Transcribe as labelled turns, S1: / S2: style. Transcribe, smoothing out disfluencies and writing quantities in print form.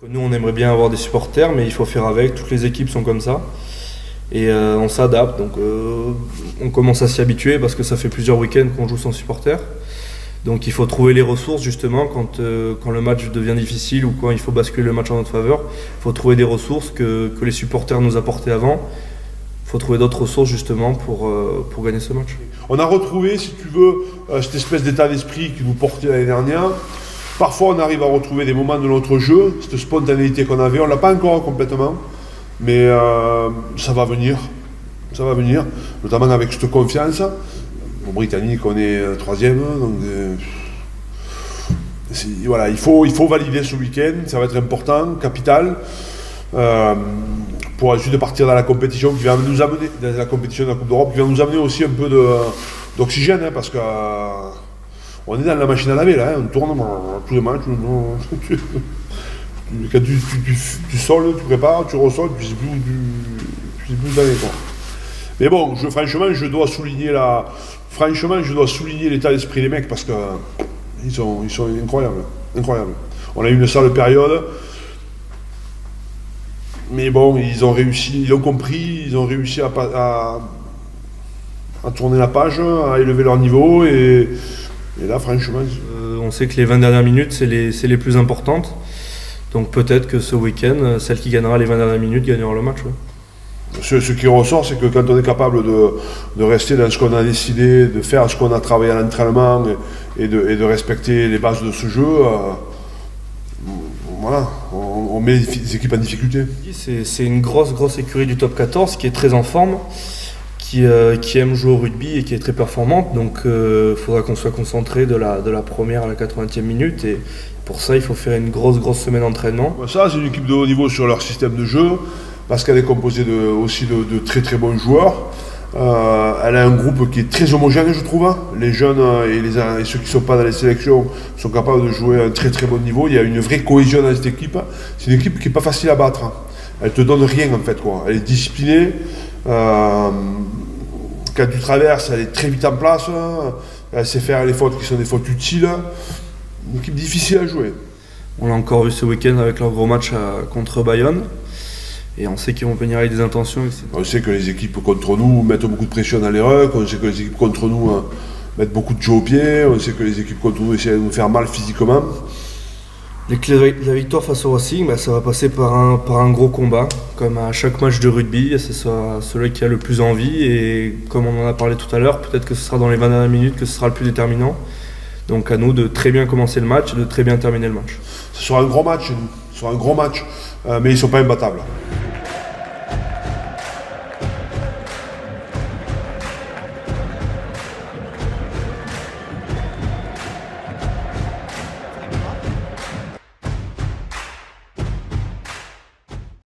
S1: Nous, on aimerait bien avoir des supporters, mais il faut faire avec. Toutes les équipes sont comme ça. Et on s'adapte. Donc, on commence à s'y habituer parce que ça fait plusieurs week-ends qu'on joue sans supporters. Donc, il faut trouver les ressources justement quand le match devient difficile ou quand il faut basculer le match en notre faveur. Il faut trouver des ressources que les supporters nous apportaient avant. Il faut trouver d'autres ressources justement pour gagner ce match.
S2: On a retrouvé, si tu veux, cette espèce d'état d'esprit qui nous portait l'année dernière. Parfois, on arrive à retrouver des moments de notre jeu, cette spontanéité qu'on avait. On ne l'a pas encore complètement, mais ça va venir. Ça va venir, notamment avec cette confiance. Au Britannique, on est troisième, donc voilà, il faut valider ce week-end. Ça va être important, capital, pour ensuite partir dans la compétition qui va nous amener, dans la compétition de la Coupe d'Europe, qui va nous amener aussi un peu d'oxygène, hein, parce que on est dans la machine à laver là, hein, on tourne tous les matchs. Quand tu soles, tu prépares, tu ressoles, tu sais plus où d'aller, quoi. Mais bon, franchement, je dois souligner l'état d'esprit des mecs parce que ils sont incroyables. On a eu une sale période, mais bon, ils ont compris, ils ont réussi à tourner la page, à élever leur niveau et là, franchement...
S1: on sait que les 20 dernières minutes, c'est les plus importantes. Donc peut-être que ce week-end, celle qui gagnera les 20 dernières minutes gagnera le match. Ouais.
S2: Ce qui ressort, c'est que quand on est capable de rester dans ce qu'on a décidé, de faire ce qu'on a travaillé à l'entraînement et de respecter les bases de ce jeu, voilà, on met les équipes en difficulté.
S1: C'est une grosse écurie du top 14 qui est très en forme, qui aime jouer au rugby et qui est très performante. Donc il faudra qu'on soit concentré de la première à la 80e minute. Et pour ça, il faut faire une grosse semaine d'entraînement.
S2: Ça, c'est une équipe de haut niveau sur leur système de jeu, parce qu'elle est composée aussi de très bons joueurs. Elle a un groupe qui est très homogène, je trouve. Les jeunes et ceux qui ne sont pas dans les sélections sont capables de jouer à un très bon niveau. Il y a une vraie cohésion dans cette équipe. C'est une équipe qui n'est pas facile à battre. Elle ne te donne rien en fait, quoi. Elle est disciplinée. Quand tu traverses, elle est très vite en place. Elle sait faire les fautes qui sont des fautes utiles. Une équipe difficile à jouer.
S1: On l'a encore vu ce week-end avec leur gros match contre Bayonne. Et on sait qu'ils vont venir avec des intentions. Etc.
S2: On sait que les équipes contre nous mettent beaucoup de pression dans les rucks. On sait que les équipes contre nous mettent beaucoup de jeux au pied. On sait que les équipes contre nous essaient de nous faire mal physiquement.
S1: Les clés de la victoire face au Racing, ça va passer par un gros combat. Comme à chaque match de rugby, c'est celui qui a le plus envie. Et comme on en a parlé tout à l'heure, peut-être que ce sera dans les 20 dernières minutes que ce sera le plus déterminant. Donc à nous de très bien commencer le match et de très bien terminer le match.
S2: Ce sera un gros match, mais ils ne sont pas imbattables.